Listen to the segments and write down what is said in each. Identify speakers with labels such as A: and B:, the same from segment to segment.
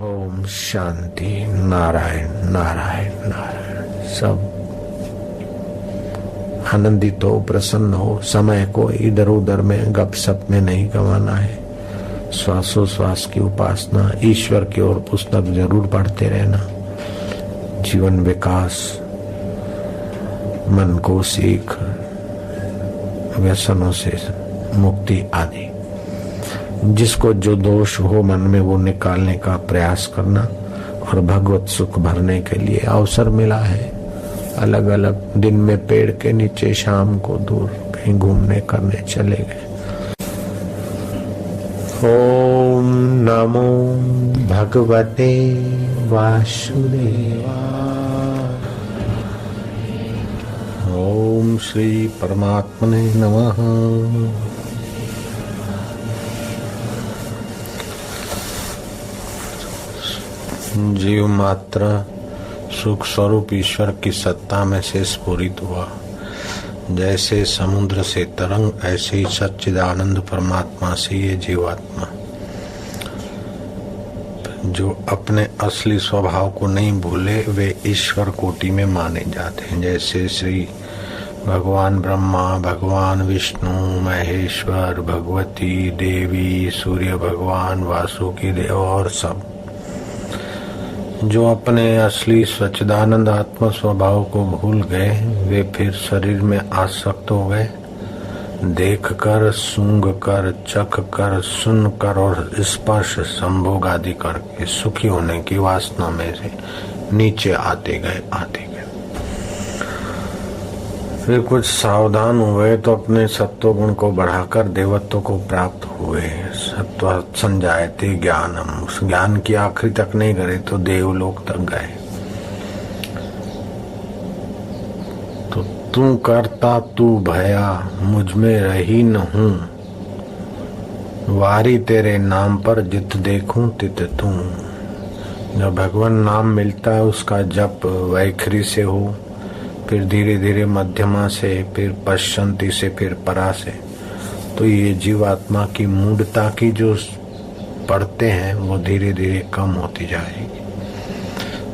A: ओम शांति। नारायण नारायण नारायण। सब आनंदित हो, प्रसन्न हो। समय को इधर उधर में गपशप में नहीं गंवाना है। श्वासोश्वास की उपासना, ईश्वर की ओर पुस्तक जरूर पढ़ते रहना। जीवन विकास, मन को सीख, व्यसनों से मुक्ति आदि, जिसको जो दोष हो मन में वो निकालने का प्रयास करना और भगवत सुख भरने के लिए अवसर मिला है। अलग अलग दिन में पेड़ के नीचे, शाम को दूर कहीं घूमने करने चले गए। ओम नमो भगवते वासुदेवाय। ओम श्री परमात्मने नमः। जीव मात्र सुख स्वरूप ईश्वर की सत्ता में से स्फुरित हुआ। जैसे समुद्र से तरंग, ऐसे ही सच्चिदानंद परमात्मा से ये जीवात्मा, जो अपने असली स्वभाव को नहीं भूले, वे ईश्वर कोटि में माने जाते हैं। जैसे श्री भगवान ब्रह्मा, भगवान विष्णु, महेश्वर, भगवती देवी, सूर्य भगवान, वासुकी देव और सब जो अपने असली सच्चिदानंद आत्म स्वभाव को भूल गए, वे फिर शरीर में आसक्त हो गए। देख कर, सूंघ कर, चख कर, सुन कर और स्पर्श संभोग आदि करके सुखी होने की वासना में से नीचे आते गए। फिर कुछ सावधान हुए तो अपने सत्व गुण को बढ़ाकर देवत्व को प्राप्त हुए। सत्व संजायते ज्ञानम, उस ज्ञान की आखिरी तक नहीं करे तो देवलोक तक गए। तो तू करता तू भया, मुझ में रही न हूं, वारी तेरे नाम पर जित देखूं तित तू। जब भगवान नाम मिलता है, उसका जप वैखरी से हो, फिर धीरे धीरे मध्यमा से, फिर पश्चंती से, फिर परा से, तो ये जीवात्मा की मूढ़ता की जो पढ़ते हैं वो धीरे धीरे कम होती जाएगी।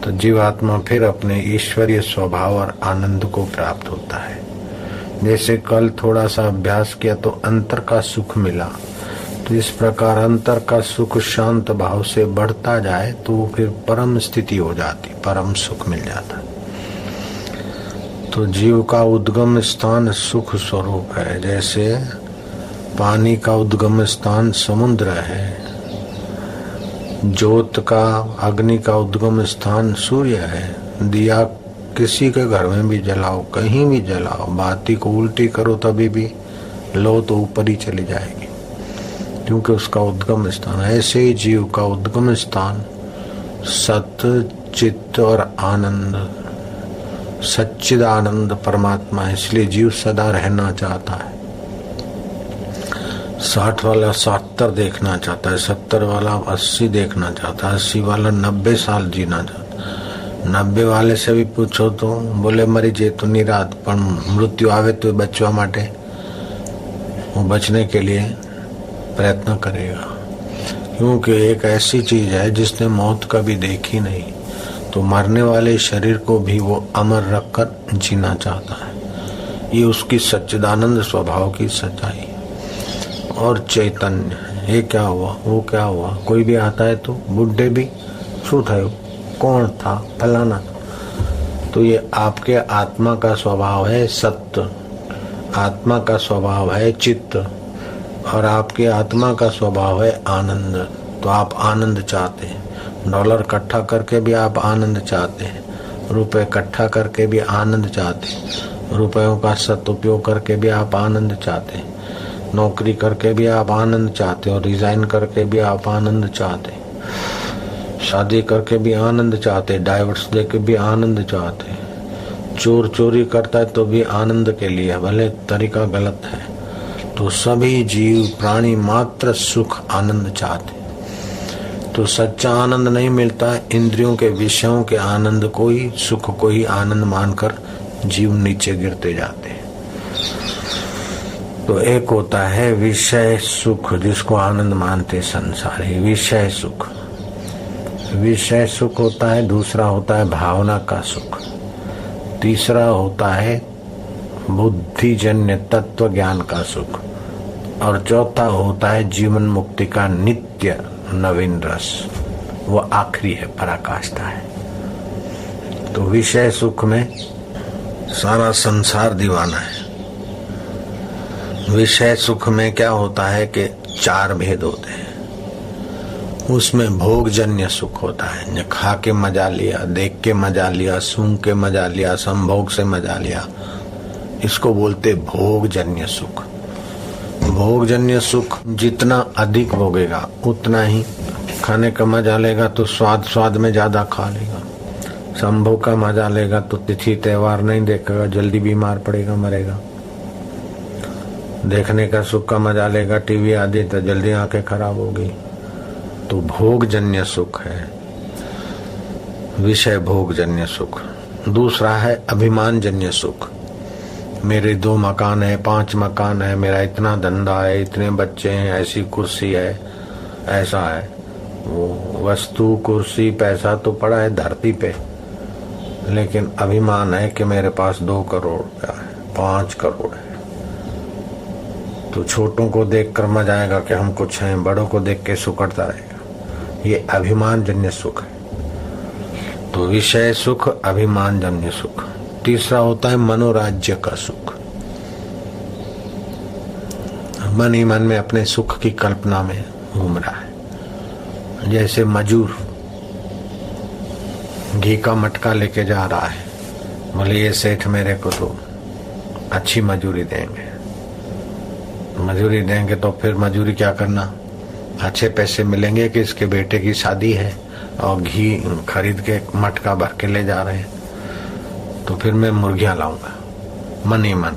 A: तो जीवात्मा फिर अपने ईश्वरीय स्वभाव और आनंद को प्राप्त होता है। जैसे कल थोड़ा सा अभ्यास किया तो अंतर का सुख मिला, तो इस प्रकार अंतर का सुख शांत भाव से बढ़ता जाए तो फिर परम स्थिति हो जाती, परम सुख मिल जाता। तो जीव का उद्गम स्थान सुख स्वरूप है। जैसे पानी का उद्गम स्थान समुद्र है, ज्योत का, अग्नि का उद्गम स्थान सूर्य है। दिया किसी के घर में भी जलाओ, कहीं भी जलाओ, बाती को उल्टी करो तभी भी लो तो ऊपर ही चली जाएगी, क्योंकि उसका उद्गम स्थान। ऐसे ही जीव का उद्गम स्थान सत्य, चित्त और आनंद, सच्चिदानंद परमात्मा है। इसलिए जीव सदा रहना चाहता है। 60 वाला 70 देखना चाहता है, 70 वाला 80 देखना चाहता है, 80 वाला 90 साल जीना चाहता है। 90 वाले से भी पूछो तो बोले मरी जे तो निरात, पर मृत्यु आवे तो बचवा माटे वो बचने के लिए प्रयत्न करेगा, क्योंकि एक ऐसी चीज है जिसने मौत कभी देखी नहीं, तो मरने वाले शरीर को भी वो अमर रखकर जीना चाहता है। ये उसकी सच्चिदानंद स्वभाव की सच्चाई और चैतन्य। ये क्या हुआ, वो क्या हुआ, कोई भी आता है तो बुढ़े भी शू थयो, कौन था, फलाना। तो ये आपके आत्मा का स्वभाव है सत्य, आत्मा का स्वभाव है चित्त, और आपके आत्मा का स्वभाव है आनंद। तो आप आनंद चाहते हैं। डॉलर इकट्ठा करके भी आप आनंद चाहते हैं, रुपए इकट्ठा करके भी आनंद चाहते हैं, रुपयों का सदुपयोग करके भी आप आनंद चाहते हैं, नौकरी करके भी आप आनंद चाहते हैं, और रिजाइन करके भी आप आनंद चाहते हैं, शादी करके भी आनंद चाहते हैं, डाइवर्स दे के भी आनंद चाहते हैं, चोर चोरी करता है तो भी आनंद के लिए, भले तरीका गलत है। तो सभी जीव प्राणी मात्र सुख आनंद चाहते। तो सच्चा आनंद नहीं मिलता है, इंद्रियों के विषयों के आनंद को ही, सुख को ही आनंद मानकर जीव नीचे गिरते जाते हैं। तो एक होता है विषय सुख, जिसको आनंद मानते संसारी, विषय सुख। विषय सुख होता है, दूसरा होता है भावना का सुख, तीसरा होता है बुद्धिजन्य तत्व ज्ञान का सुख, और चौथा होता है जीवन मुक्ति का नित्य नवीन रस। वो आखिरी है, पराकाष्ठा है। तो विषय सुख में सारा संसार दीवाना है। विषय सुख में क्या होता है कि 4 भेद होते हैं। उसमें भोगजन्य सुख होता है, खा के मजा लिया, देख के मजा लिया, सूंघ के मजा लिया, संभोग से मजा लिया, इसको बोलते भोगजन्य सुख। भोगजन्य सुख जितना अधिक भोगेगा उतना ही खाने का मजा लेगा, तो स्वाद में ज्यादा खा लेगा। संभोग का मजा लेगा तो तिथि त्योहार नहीं देखेगा, जल्दी बीमार पड़ेगा, मरेगा। देखने का सुख का मजा लेगा, टीवी आदि, तो जल्दी आंखें खराब होगी। तो भोगजन्य सुख है विषय, भोगजन्य सुख। दूसरा है अभिमानजन्य सुख। मेरे 2 मकान है, 5 मकान है, मेरा इतना धंधा है, इतने बच्चे हैं, ऐसी कुर्सी है, ऐसा है। वो वस्तु, कुर्सी, पैसा तो पड़ा है धरती पे, लेकिन अभिमान है कि मेरे पास 2 करोड़ रुपया है, 5 करोड़ है। तो छोटों को देखकर मजा आएगा कि हम कुछ हैं, बड़ों को देख के सुकड़ता रहेगा। ये अभिमान जन्य सुख है। तो विषय सुख, अभिमान जन्य सुख। तीसरा होता है मनोराज्य का सुख। मन ही मन में अपने सुख की कल्पना में घूम रहा है। जैसे मजूर घी का मटका लेके जा रहा है, बोले ये सेठ मेरे को तो अच्छी मजूरी देंगे। मजूरी देंगे तो फिर मजूरी क्या करना, अच्छे पैसे मिलेंगे कि इसके बेटे की शादी है और घी खरीद के मटका भर के ले जा रहे हैं, तो फिर मैं मुर्गियां लाऊंगा। मन ही मन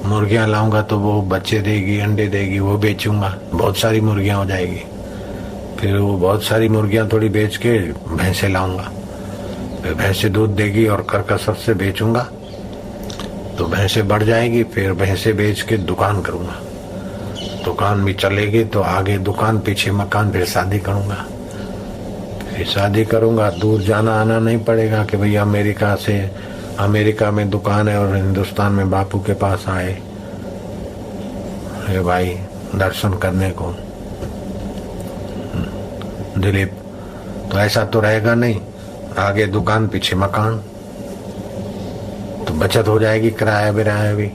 A: मुर्गियां लाऊंगा तो वो बच्चे देगी, अंडे देगी, वो बेचूंगा, बहुत सारी मुर्गियां हो जाएगी। फिर वो बहुत सारी मुर्गियां थोड़ी बेच के भैंसे लाऊंगा, फिर भैंसे दूध देगी और करकसर से बेचूंगा तो भैंसे बढ़ जाएगी। फिर भैंसे बेच के दुकान करूंगा, दुकान भी चलेगी तो आगे दुकान, पीछे मकान, फिर शादी करूंगा। फिर शादी करूंगा, दूर जाना आना नहीं पड़ेगा कि भैया अमेरिका में दुकान है और हिंदुस्तान में बापू के पास आए हे भाई दर्शन करने को दिलीप। तो ऐसा तो रहेगा नहीं, आगे दुकान पीछे मकान, तो बचत हो जाएगी, किराया बिराया भी,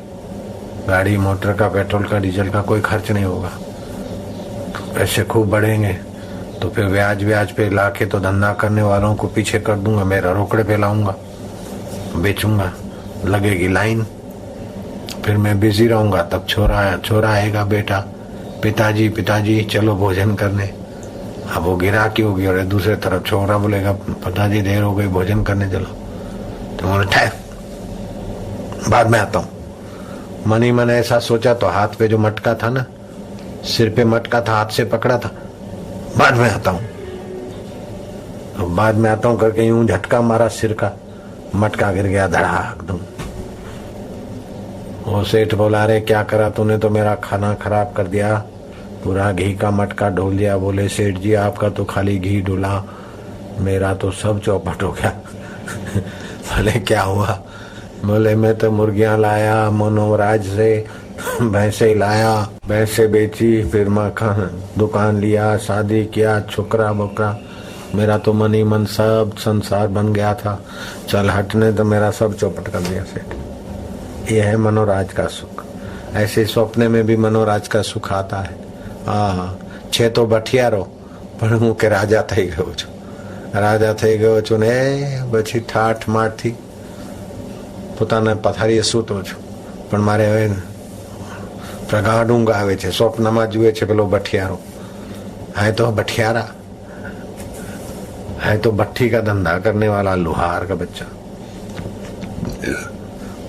A: गाड़ी मोटर का, पेट्रोल का, डीजल का कोई खर्च नहीं होगा। तो पैसे खूब बढ़ेंगे तो फिर ब्याज पे लाके तो धंधा करने वालों को पीछे कर दूंगा, मेरा रोकड़े पे लाऊंगा, बेचूंगा, लगेगी लाइन, फिर मैं बिजी रहूंगा। तब छोरा आएगा, बेटा पिताजी चलो भोजन करने। अब वो गिराकी होगी और दूसरे तरफ छोरा बोलेगा पिताजी देर हो गई, भोजन करने चलो। तो बोले ठहर, बाद में आता हूँ। मन ही मन ऐसा सोचा तो हाथ पे जो मटका था ना, सिर पे मटका था, हाथ से पकड़ा था, बाद में आता हूँ। तो बाद में आता हूँ करके यूं झटका मारा, सिर का मटका गिर गया धड़ाक दम। वो सेठ बोला अरे क्या करा तूने, तो मेरा खाना खराब कर दिया, पूरा घी का मटका ढोल दिया। बोले सेठ जी आपका तो खाली घी डोला, मेरा तो सब चौपट हो गया। बोले क्या हुआ? बोले मैं तो मुर्गियां लाया मनोराज से, भैंसे लाया, भैंसे बेची, फिर मकान दुकान लिया, शादी किया, छोकरा बोकरा, मेरा तो मन ही मन सब संसार बन गया था। चल हटने तो मेरा सब चौपट कर दिया सेठ। यह है मनोराज का सुख। ऐसे स्वप्ने में भी मनोराज का सुख आता है। छे तो बठियारो पण हूँ के राजा थई गयो छू, राजा थई गयो छू ने પછી ઠાઠ માઠથી પોતાના પથારીએ સૂતો છું, પણ મારે હવે પ્રગાઢ ઊંઘ આવે છે, સ્વપ્નમાં જુએ છે પેલો બઠિયારો, है तो बठियारा, है तो भट्टी का धंधा करने वाला लुहार का बच्चा।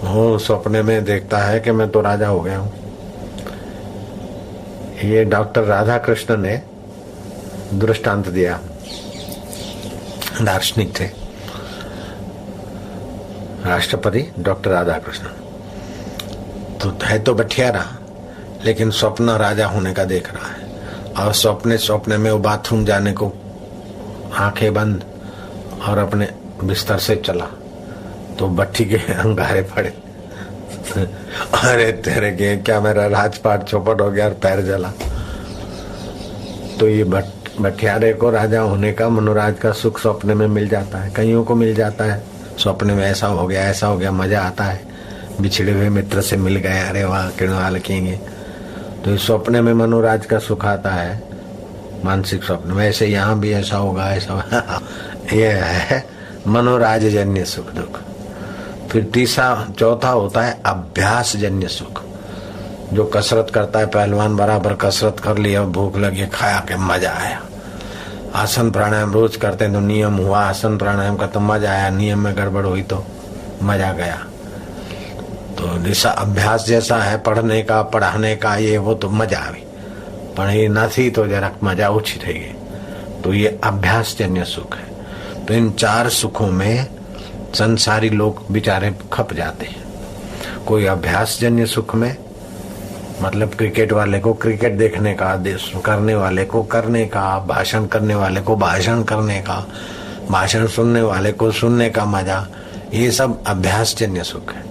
A: वो सपने में देखता है कि मैं तो राजा हो गया हूं। ये डॉक्टर राधा कृष्ण ने दृष्टांत दिया, दार्शनिक थे, राष्ट्रपति डॉक्टर राधा कृष्ण। तो है तो बठियारा, लेकिन स्वप्न राजा होने का देख रहा है। और सपने में वो बाथरूम जाने को आंखें बंद और अपने बिस्तर से चला तो भट्टी के अंगारे पड़े। अरे तेरे के क्या मेरा राजपाट चौपट हो गया और पैर जला। तो ये भटियारे को राजा होने का मनोराज का सुख सपने में मिल जाता है, कईयों को मिल जाता है सपने में, ऐसा हो गया, मजा आता है। बिछड़े हुए मित्र से मिल गए, अरे वाह किरणवाल लिखेंगे। तो इस सपने में मनोराज का सुख आता है, मानसिक स्वप्न में। ऐसे यहाँ भी ऐसा होगा, ऐसा होगा। ये है मनोराज जन्य सुख दुख। फिर चौथा होता है अभ्यास जन्य सुख। जो कसरत करता है, पहलवान बराबर कसरत कर लिया, भूख लगी, खाया के मजा आया। आसन प्राणायाम रोज करते हैं तो नियम हुआ, आसन प्राणायाम का तो मजा आया, नियम में गड़बड़ हुई तो मजा गया। तो जैसा अभ्यास जैसा है पढ़ने का, पढ़ाने का, ये वो तो मजा आई, पढ़ी न थी तो जरा मजा ओછી થઈ गई। तो ये अभ्यास जन्य सुख है। तो इन 4 सुखों में संसारी लोग बेचारे खप जाते हैं। कोई अभ्यास जन्य सुख में, मतलब क्रिकेट वाले को क्रिकेट देखने का, करने वाले को करने का, भाषण करने वाले को भाषण करने का, भाषण सुनने वाले को सुनने का मजा, ये सब अभ्यास जन्य सुख है।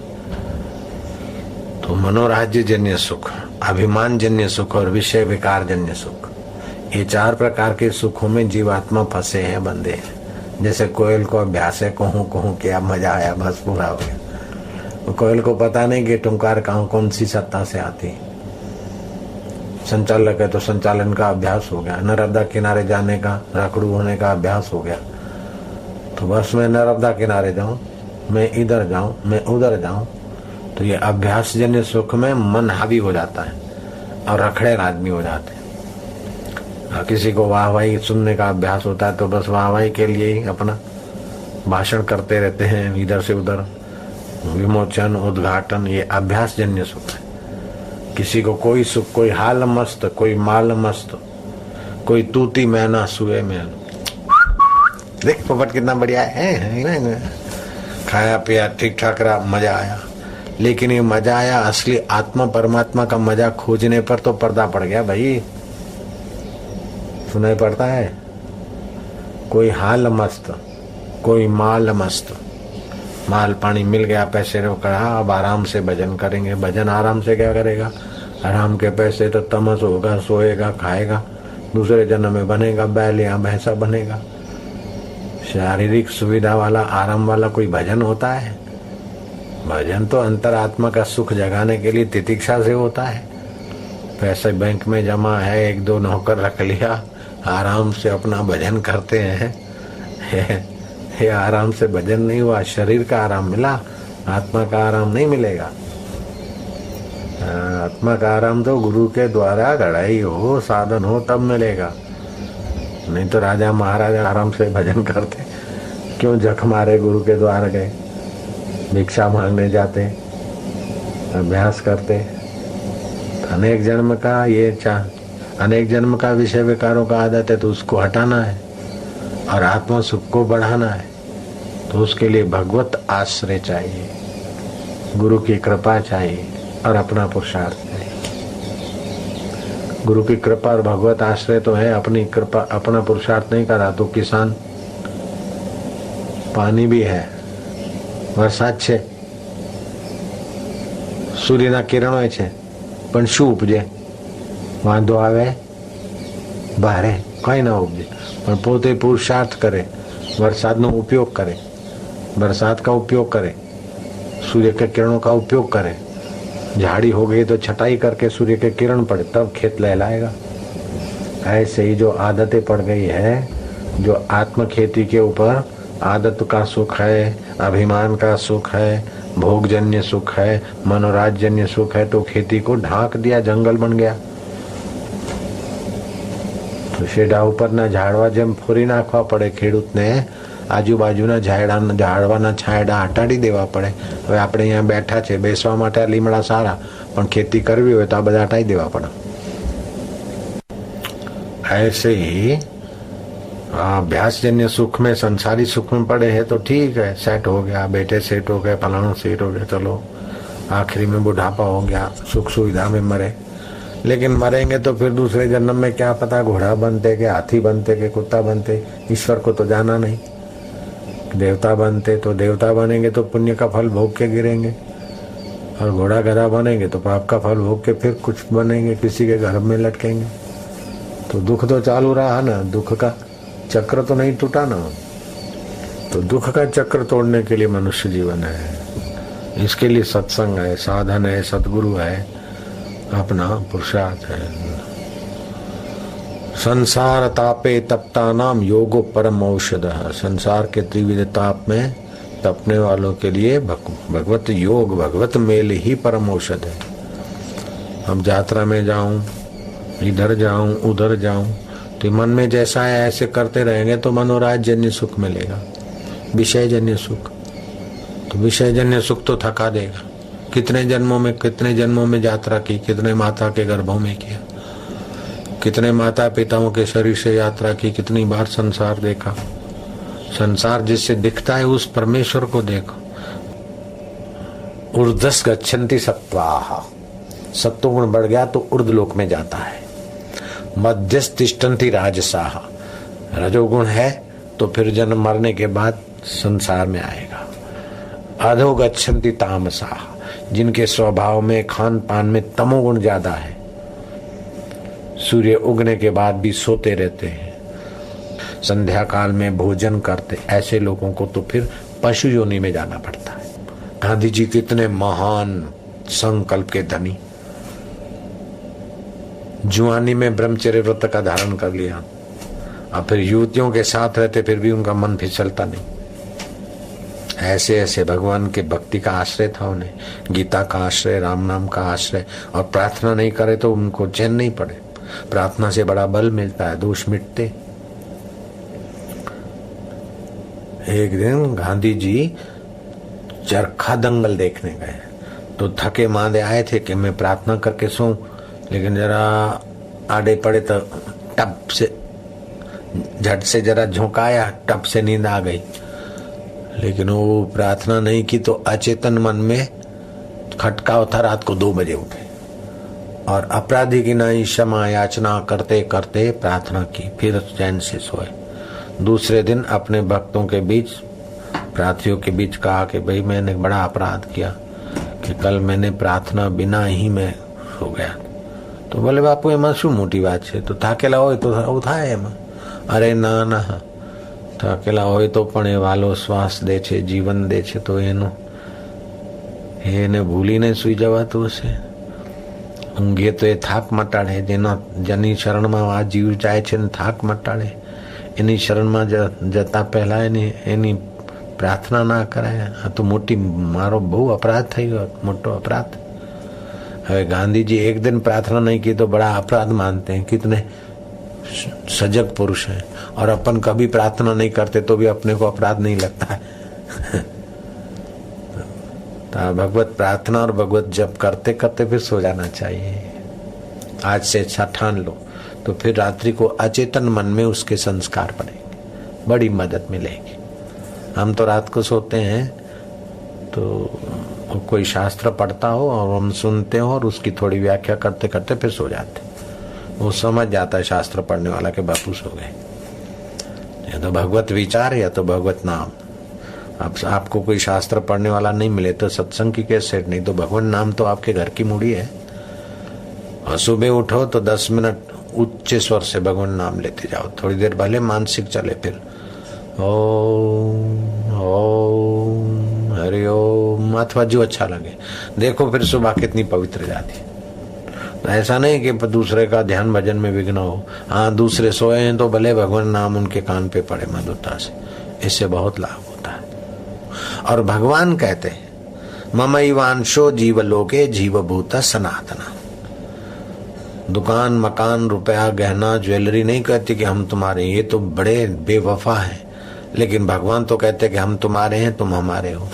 A: तो मनोराज्य जन्य सुख, अभिमान जन्य सुख और विषय विकार जन्य सुख, ये 4 प्रकार के सुखों में जीवात्मा फंसे हैं, बंधे हैं। जैसे कोयल को अभ्यास है, कहूं किया, मजा आया, बस पूरा हो गया। कोयल को पता नहीं कि टुंकार कौन सी सत्ता से आती। संचालक है तो संचालन का अभ्यास हो गया, नर्मदा किनारे जाने का, रखड़ू होने का अभ्यास हो गया। तो बस मैं नर्मदा किनारे जाऊं, मैं इधर जाऊं, मैं उधर जाऊं। तो ये अभ्यास जन्य सुख में मन हावी हो जाता है और रखड़े आदमी हो जाते हैं। किसी को वाहवाही सुनने का अभ्यास होता है तो बस वाहवाही के लिए ही अपना भाषण करते रहते हैं, इधर से उधर, विमोचन, उद्घाटन, ये अभ्यास जन्य सुख है। किसी को कोई सुख, कोई हाल मस्त, कोई माल मस्त, कोई तूती मैना सुए में, देख पोपट कितना बढ़िया है, खाया पिया ठीक ठाक रहा, मजा आया। लेकिन ये मजा आया, असली आत्मा परमात्मा का मजा खोजने पर तो पर्दा पड़ गया भाई, सुनाई पड़ता है। कोई हाल मस्त, कोई माल मस्त, माल पानी मिल गया, पैसे रोका, अब आराम से भजन करेंगे। भजन आराम से क्या करेगा, आराम के पैसे तो तमस होगा, सोएगा, खाएगा, दूसरे जन्म में बनेगा बैल या भैंसा बनेगा। शारीरिक सुविधा वाला, आराम वाला कोई भजन होता है? भजन तो अंतरात्मा का सुख जगाने के लिए तितिक्षा से होता है। पैसे बैंक में जमा है, 1-2 नौकर रख लिया, आराम से अपना भजन करते हैं। ये आराम से भजन नहीं हुआ, शरीर का आराम मिला, आत्मा का आराम नहीं मिलेगा। आत्मा का आराम तो गुरु के द्वारा गढ़ाई हो, साधन हो, तब मिलेगा। नहीं तो राजा महाराजा आराम से भजन करते, क्यों जख मारे गुरु के द्वार गए, भिक्षा मांगने जाते, अभ्यास करते। अनेक जन्म का ये अनेक जन्म का विषय विकारों का आदत है, तो उसको हटाना है और आत्मा सुख को बढ़ाना है। तो उसके लिए भगवत आश्रय चाहिए, गुरु की कृपा चाहिए और अपना पुरुषार्थ चाहिए। गुरु की कृपा और भगवत आश्रय तो है, अपनी कृपा अपना पुरुषार्थ नहीं करा तो किसान, पानी भी है, વરસાદ છે, સૂર્યના કિરણો છે, પણ શું ઉપજે? વાંધો આવે ભારે, કઈ ના ઉપજે। પણ પોતે પુરુષાર્થ કરે, વરસાદનો ઉપયોગ કરે, बरसात का उपयोग करे, सूर्य के किरणों का उपयोग करे। झाड़ी हो गई तो छटाई करके सूर्य के किरण पड़े, तब खेत लहलाएगा। ऐसे ही जो आदतें पड़ गई है, जो आत्म खेती के ऊपर आदत का सुख है, अभिमान का सुख है, भोगजन्य सुख है, मनोराजन्य सुख है, तो खेती को ढांक दिया, जंगल बन गया। तो शेडा उपરના ઝાડવા જેમ ફોરી નાખવા પડે ખેડૂતને, આજુબાજુના ઝાડવાના છાંયડા હટાડી દેવા પડે। હવે આપણે અહીંયા બેઠા છે, બેસવા માટે આ લીમડા સારા, પણ खेती કરવી હોય તો આ બધા હટાઈ દેવા પડે। ऐसे ही अभ्यासजन्य सुख में, संसारी सुख में पड़े हैं तो ठीक है, सेट हो गया, बेटे सेट हो गए, फलाना सेट हो गया, चलो आखिरी में बुढ़ापा हो गया, सुख सुविधा में मरे। लेकिन मरेंगे तो फिर दूसरे जन्म में क्या पता घोड़ा बनते के हाथी बनते के कुत्ता बनते, ईश्वर को तो जाना नहीं। देवता बनते तो देवता बनेंगे तो पुण्य का फल भोग के गिरेंगे, और घोड़ा गधा बनेंगे तो पाप का फल भोग के फिर कुछ बनेंगे, किसी के घर में लटकेंगे। तो दुख तो चालू रहा ना, दुख का चक्र तो नहीं टूटा ना। तो दुख का चक्र तोड़ने के लिए मनुष्य जीवन है, इसके लिए सत्संग है, साधन है, सतगुरु है, अपना पुरुषार्थ है। संसार तापे तपता नाम योगो परम औषधः। संसार के त्रिविध ताप में तपने वालों के लिए भगवत योग, भगवत मेल ही परम औषध है। हम यात्रा में जाऊं, इधर जाऊं, उधर जाऊं, तो मन में जैसा है ऐसे करते रहेंगे तो मनोराज्यजन्य सुख मिलेगा, विषयजन्य सुख। तो विषयजन्य सुख तो थका देगा। कितने जन्मों में यात्रा की, कितने माता के गर्भों में किया, कितने माता पिताओं के शरीर से यात्रा की, कितनी बार संसार देखा। संसार जिससे दिखता है उस परमेश्वर को देखो। ऊर्ध्वस गच्छन्ति सत्वाः, सत्वगुण बढ़ गया तो ऊर्ध्वलोक में जाता है। मध्यस्थ तिष्ठन्ति राजसाः, रजोगुण है तो फिर जन्म मरने के बाद संसार में आएगा। अधो गच्छन्ति तामसाः, जिनके स्वभाव में खान पान में तमोगुण ज्यादा है, सूर्य उगने के बाद भी सोते रहते हैं, संध्या काल में भोजन करते, ऐसे लोगों को तो फिर पशु योनि में जाना पड़ता है। गांधी जी कितने महान संकल्प के धनी, जुआनी में ब्रह्मचर्य व्रत का धारण कर लिया, और फिर युवतियों के साथ रहते फिर भी उनका मन फिसलता नहीं। ऐसे ऐसे भगवान के भक्ति का आश्रय था उन्हें, गीता का आश्रय, राम नाम का आश्रय, और प्रार्थना नहीं करे तो उनको चैन नहीं पड़े। प्रार्थना से बड़ा बल मिलता है, दोष मिटते। एक दिन गांधी जी चरखा दंगल देखने गए, तो थके मांदे आए थे कि मैं प्रार्थना करके सोऊं, लेकिन जरा आड़े पड़े तो टप से झट से जरा झोंकाया, टप से नींद आ गई। लेकिन वो प्रार्थना नहीं की तो अचेतन मन में खटका था। रात को 2 बजे उठे और अपराधी की नहीं क्षमा याचना करते करते प्रार्थना की, फिर चैन से सोए। दूसरे दिन अपने भक्तों के बीच, प्रार्थियों के बीच कहा कि भाई मैंने बड़ा अपराध किया कि कल मैंने प्रार्थना बिना ही मैं सो गया। तो बोले बापू एम शू मोटी बात है, तो थाकेला हो तो थाय एम। अरे ना ना, થાકેલા હોય તો પણ એ વાલો શ્વાસ દે છે, જીવન દે છે, તો એને ભૂલીને સૂઈ જવાતું હશે? ઊંઘે તો એ થાક મટાડે, જેની શરણમાં આ જીવ જાય છે ને થાક મટાડે, એની શરણમાં જતા પહેલા એની પ્રાર્થના ના કરાય। આ તો મારો બહુ અપરાધ થઈ ગયો, મોટો અપરાધ। હવે ગાંધીજી એક दिन प्रार्थना नहीं की तो बड़ा अपराध मानते हैं, कितने सजग पुरुष है। और अपन कभी प्रार्थना नहीं करते तो भी अपने को अपराध नहीं लगता है। तो भगवत प्रार्थना और भगवत जप करते करते फिर सो जाना चाहिए। आज से अच्छा ठान लो तो फिर रात्रि को अचेतन मन में उसके संस्कार पड़ेंगे, बड़ी मदद मिलेगी। हम तो रात को सोते हैं तो कोई शास्त्र पढ़ता हो और हम सुनते हो और उसकी थोड़ी व्याख्या करते करते फिर सो जाते। वो समझ जाता है शास्त्र पढ़ने वाला के बापू सो गए। या तो भगवत विचार या तो भगवत नाम। अब आपको कोई शास्त्र पढ़ने वाला नहीं मिले तो सत्संग की कैसेट, नहीं तो भगवान नाम तो आपके घर की मूड़ी है। और सुबह उठो तो 10 मिनट उच्च स्वर से भगवान नाम लेते जाओ, थोड़ी देर भले मानसिक चले, फिर ओम ओम हरि ओम, अथवा जो अच्छा लगे। देखो फिर सुबह कितनी पवित्र जाती। तो ऐसा नहीं कि दूसरे का ध्यान भजन में विघ्न हो। हाँ, दूसरे सोए हैं तो भले भगवान नाम उनके कान पे पड़े मधुरता से, इससे बहुत लाभ होता है। और भगवान कहते हैं ममैवांशो जीवलोके जीवभूता सनातना। दुकान, मकान, रुपया, गहना, ज्वेलरी नहीं कहती कि हम तुम्हारे, ये तो बड़े बेवफा हैं। लेकिन भगवान तो कहते कि हम तुम्हारे हैं, तुम हमारे हो।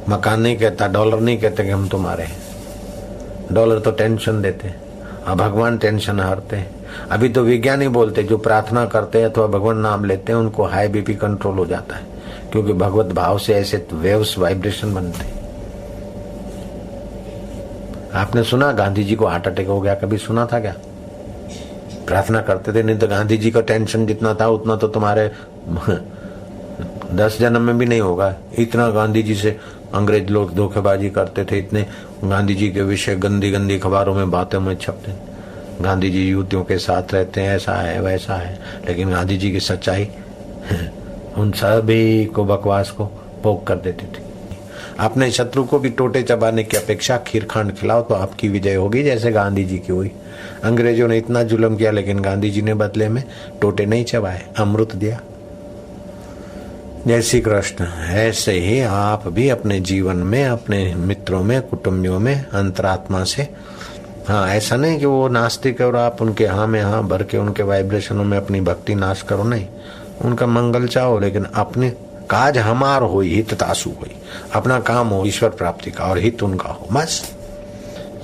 A: मकान नहीं कहता, डॉलर नहीं कहते कि हम तुम्हारे हैं। डॉलर तो टेंशन देते, अब भगवान टेंशन हरते हैं। अभी तो विज्ञानी बोलते जो प्रार्थना करते हैं अथवा भगवान नाम लेते हैं उनको हाई बीपी कंट्रोल हो जाता है, क्योंकि भगवत भाव से ऐसे वेव्स, वाइब्रेशन बनते हैं। आपने सुना गांधी जी को हार्ट अटैक हो गया, कभी सुना था क्या? प्रार्थना करते थे। नहीं तो गांधी जी का टेंशन जितना था उतना तो तुम्हारे 10 जन्म में भी नहीं होगा। इतना गांधी जी से अंग्रेज लोग धोखेबाजी करते थे, इतने गांधी जी के विषय गंदी गंदी अखबारों में बातें में छपते। गांधी जी युवतियों के साथ रहते हैं, ऐसा है वैसा है, लेकिन गांधी जी की सच्चाई उन सभी को बकवास को पोक कर देती थी। अपने शत्रु को भी टोटे चबाने की अपेक्षा खीरखंड खिलाओ तो आपकी विजय होगी, जैसे गांधी जी की हुई। अंग्रेजों ने इतना जुल्म किया लेकिन गांधी जी ने बदले में टोटे नहीं चबाए, अमृत दिया। जय श्री कृष्ण। ऐसे ही आप भी अपने जीवन में, अपने मित्रों में, कुटुंबियों में अंतरात्मा से, हाँ ऐसा नहीं कि वो नास्तिक है और आप उनके हाँ में हाँ भर के उनके वाइब्रेशनों में अपनी भक्ति नाश करो, नहीं, उनका मंगल चाहो, लेकिन अपने काज हमार हो, हित तासु हो, अपना काम हो ईश्वर प्राप्ति का और हित उनका हो, बस।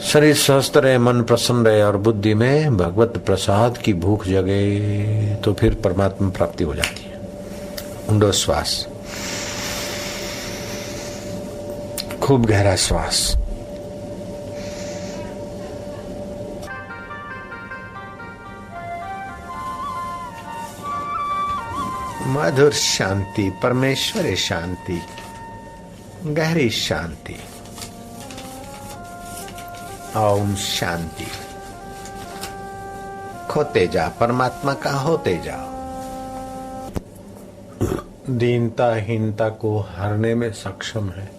A: शरीर स्वस्थ रहे, मन प्रसन्न रहे और बुद्धि में भगवत प्रसाद की भूख जगे तो फिर परमात्मा प्राप्ति हो जाती है। ऊंडो श्वास, खूब गहरा श्वास। मधुर शांति, परमेश्वरी शांति, गहरी शांति। ओम शांति। खोते जा, परमात्मा का होते जाओ। दीनता हीनता को हरने में सक्षम है।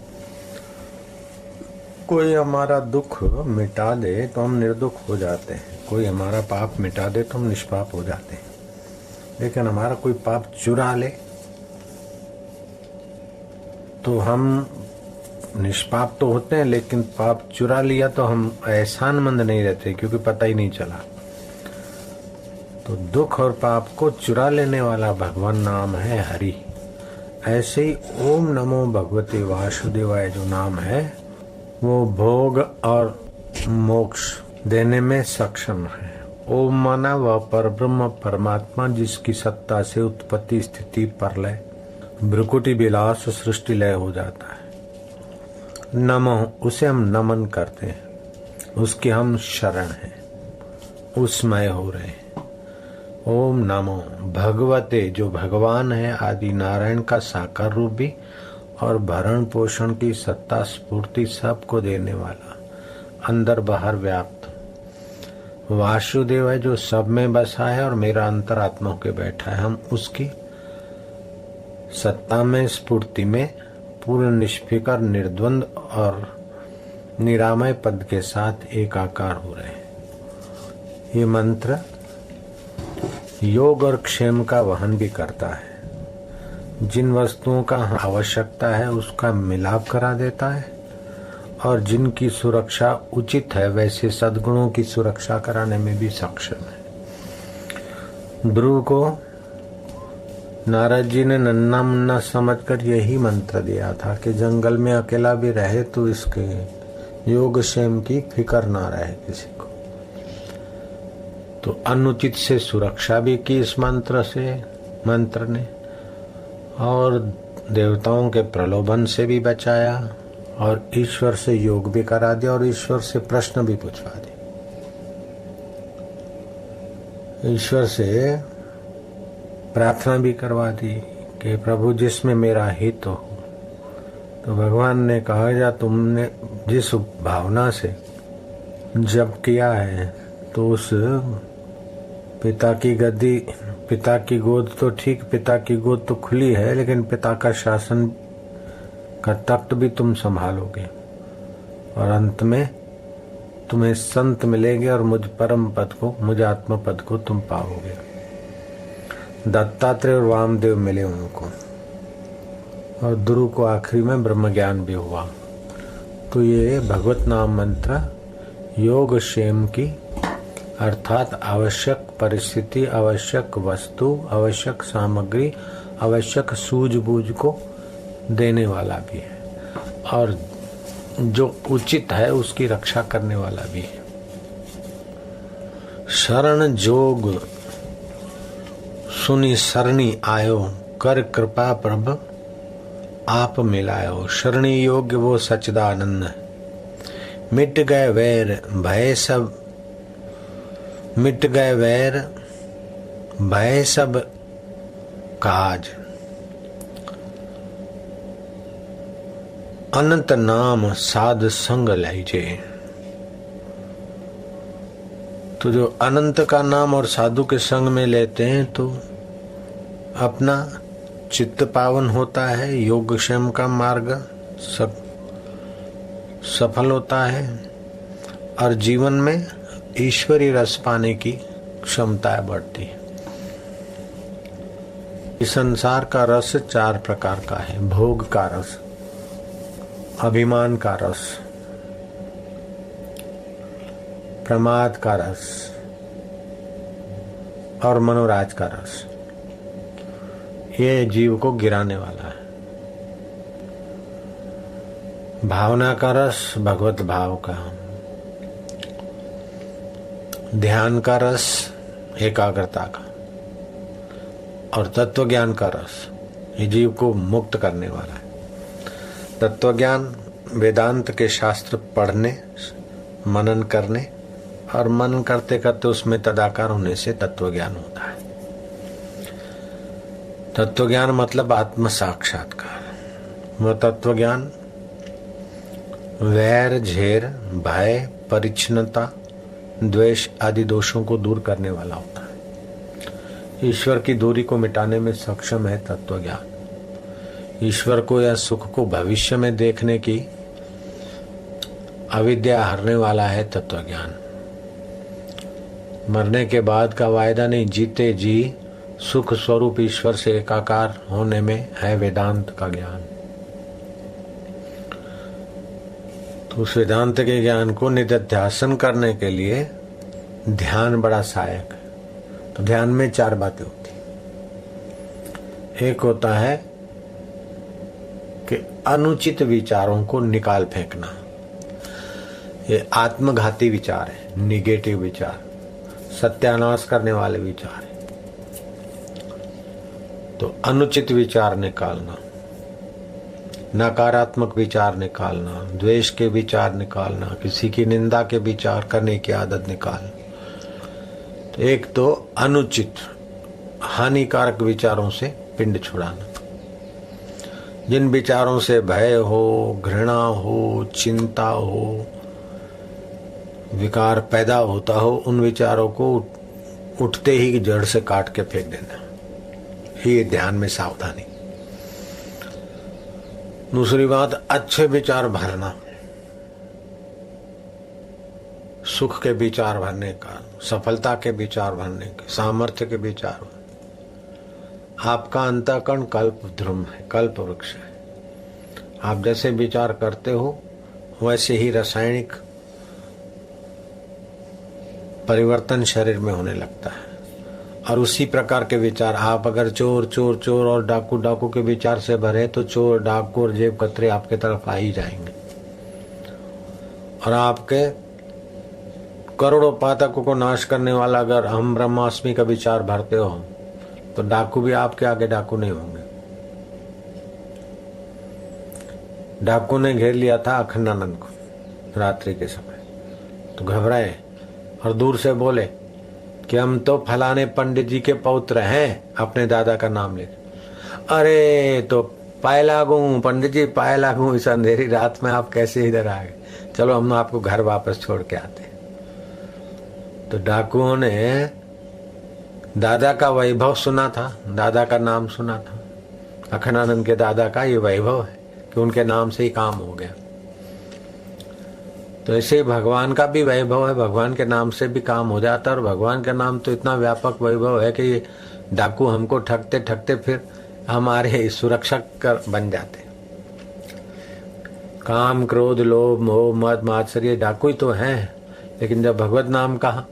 A: कोई हमारा दुख मिटा दे तो हम निर्दुख हो जाते हैं, कोई हमारा पाप मिटा दे तो हम निष्पाप हो जाते हैं, लेकिन हमारा कोई पाप चुरा ले तो हम निष्पाप तो होते हैं, लेकिन पाप चुरा लिया तो हम एहसानमंद नहीं रहते, क्योंकि पता ही नहीं चला। तो दुख और पाप को चुरा लेने वाला भगवान नाम है हरि। ऐसे ही ओम नमो भगवते वासुदेवाय जो नाम है वो भोग और मोक्ष देने में सक्षम है। ओम माना वह परब्रह्म परमात्मा जिसकी सत्ता से उत्पत्ति स्थिति प्रलय भ्रुकुटी विलास सृष्टि लय हो जाता है। नमो उसे हम नमन करते हैं, उसकी हम शरण हैं, उसमय हो रहे हैं। ओम नमो भगवते जो भगवान है आदि नारायण का साकार रूप भी और भरण पोषण की सत्ता स्फूर्ति सबको देने वाला, अंदर बाहर व्याप्त वासुदेव है जो सब में बसा है और मेरा अंतरात्मा होके बैठा है। हम उसकी सत्ता में स्फूर्ति में पूर्ण निष्फिकर निर्द्वंद और निरामय पद के साथ एकाकार हो रहे हैं। ये मंत्र योग और क्षेम का वहन भी करता है। जिन वस्तुओं का आवश्यकता है उसका मिलाप करा देता है और जिनकी सुरक्षा उचित है वैसे सद्गुणों की सुरक्षा कराने में भी सक्षम है। ध्रुव को नारद जी ने नन्ना मुन्ना समझकर यही मंत्र दिया था कि जंगल में अकेला भी रहे तो इसके योग क्षेम की फिक्र ना रहे किसी को। तो अनुचित से सुरक्षा भी की इस मंत्र ने और देवताओं के प्रलोभन से भी बचाया और ईश्वर से योग भी करा दिया और ईश्वर से प्रश्न भी पूछवा दिए। ईश्वर से प्रार्थना भी करवा दी कि प्रभु जिसमें मेरा हित हो। तो भगवान ने कहा जा तुमने जिस भावना से जप किया है तो उस पिता की गद्दी, पिता की गोद तो ठीक, पिता की गोद तो खुली है, लेकिन पिता का शासन का तख्त भी तुम संभालोगे और अंत में तुम्हें संत मिलेंगे और मुझ परम पद को, मुझ आत्म पद को तुम पाओगे। दत्तात्रेय और वामदेव मिले उनको और ध्रुव को आखिरी में ब्रह्म ज्ञान भी हुआ। तो ये भगवत नाम मंत्र योग क्षेम की अर्थात आवश्यक परिस्थिति, आवश्यक वस्तु, आवश्यक सामग्री, आवश्यक सूझबूझ को देने वाला भी है और जो उचित है उसकी रक्षा करने वाला भी है। शरण जोग सुनी सरणी आयो कर कृपा प्रभ आप मिलायो। शरणी योग्य वो सच्चिदानंद मिट गए वैर भय सब, मिट गए वैर भय सब काज, अनंत नाम साध संग लीजे। तो जो अनंत का नाम और साधु के संग में लेते हैं तो अपना चित्त पावन होता है, योगक्षेम का मार्ग सब सफल होता है और जीवन में ईश्वरीय रस पाने की क्षमता बढ़ती है। इस संसार का रस 4 प्रकार का है। भोग का रस, अभिमान का रस, प्रमाद का रस और मनोराज का रस। ये जीव को गिराने वाला है। भावना का रस भगवत भाव का, ध्यान का रस एकाग्रता का और तत्व ज्ञान का रस ये जीव को मुक्त करने वाला है। तत्व ज्ञान वेदांत के शास्त्र पढ़ने, मनन करने और मनन करते करते उसमें तदाकार होने से तत्व ज्ञान होता है। तत्व ज्ञान मतलब आत्म साक्षात्कार। वह तत्व ज्ञान वैर, झेर, भय, परिच्छिन्नता, द्वेष आदि दोषों को दूर करने वाला होता है। ईश्वर की दूरी को मिटाने में सक्षम है तत्व ज्ञान। ईश्वर को या सुख को भविष्य में देखने की अविद्या हरने वाला है तत्व ज्ञान। मरने के बाद का वायदा नहीं, जीते जी सुख स्वरूप ईश्वर से एकाकार होने में है वेदांत का ज्ञान। तो उस वेदांत के ज्ञान को निधिध्यासन करने के लिए ध्यान बड़ा सहायक है। तो ध्यान में 4 बातें होती। एक होता है कि अनुचित विचारों को निकाल फेंकना। ये आत्मघाती विचार है, निगेटिव विचार, सत्यानाश करने वाले विचार है। तो अनुचित विचार निकालना, नकारात्मक विचार निकालना, द्वेष के विचार निकालना, किसी की निंदा के विचार करने की आदत निकालना। तो एक तो अनुचित हानिकारक विचारों से पिंड छुड़ाना। जिन विचारों से भय हो, घृणा हो, चिंता हो, विकार पैदा होता हो, उन विचारों को उठते ही जड़ से काट के फेंक देना। ये ध्यान में सावधानी। दूसरी बात, अच्छे विचार भरना, सुख के विचार भरने का, सफलता के विचार भरने के, सामर्थ्य के विचार। आपका अंतःकरण कल्प ध्रुव है, कल्प वृक्ष है। आप जैसे विचार करते हो वैसे ही रासायनिक परिवर्तन शरीर में होने लगता है। और उसी प्रकार के विचार आप अगर चोर चोर चोर और डाकू डाकू के विचार से भरे तो चोर, डाकू और जेब कतरे आपके तरफ आ ही जाएंगे। और आपके करोड़ों पातकों को नाश करने वाला अगर हम ब्रह्मास्मि का विचार भरते हो तो डाकू भी आपके आगे डाकू नहीं होंगे। डाकू ने घेर लिया था अखंडानंद को रात्रि के समय, तो घबराए और दूर से बोले कि हम तो फलाने पंडित जी के पौत्र हैं, अपने दादा का नाम लेकर। अरे तो पाए लागू पंडित जी, पाए लागू, इस अंधेरी रात में आप कैसे इधर आ गए? चलो हम आपको घर वापस छोड़ के आते। तो डाकुओं ने दादा का वैभव सुना था, दादा का नाम सुना था। अखंडानंद के दादा का ये वैभव है कि उनके नाम से ही काम हो गया। तो ऐसे भगवान का भी वैभव है, भगवान के नाम से भी काम हो जाता है। और भगवान का नाम तो इतना व्यापक वैभव है कि ये डाकू हमको ठगते ठगते फिर हमारे सुरक्षक कर बन जाते। काम, क्रोध, लोभ, मोह, मद, मात्सर्य डाकू ही तो हैं, लेकिन जब भगवत नाम का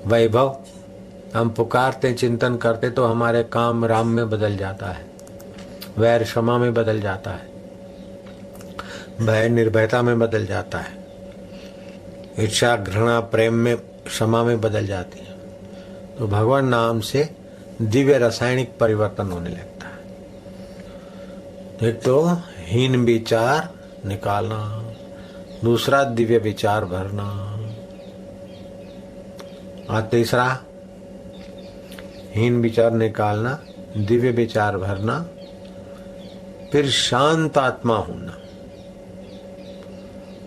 A: वैभव हम पुकारते, चिंतन करते, तो हमारे काम राम में बदल जाता है, वैर क्षमा में बदल जाता है, भय निर्भयता में बदल जाता है, ईर्ष्या घृणा प्रेम में क्षमा में बदल जाती है। तो भगवान नाम से दिव्य रासायनिक परिवर्तन होने लगता है। एक तो हीन विचार निकालना, दूसरा दिव्य विचार भरना, और तीसरा हीन विचार निकालना, दिव्य विचार भरना, फिर शांत आत्मा होना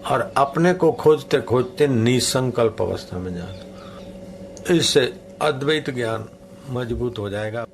A: और अपने को खोजते खोजते निसंकल्प अवस्था में जाना। इससे अद्वैत ज्ञान मजबूत हो जाएगा।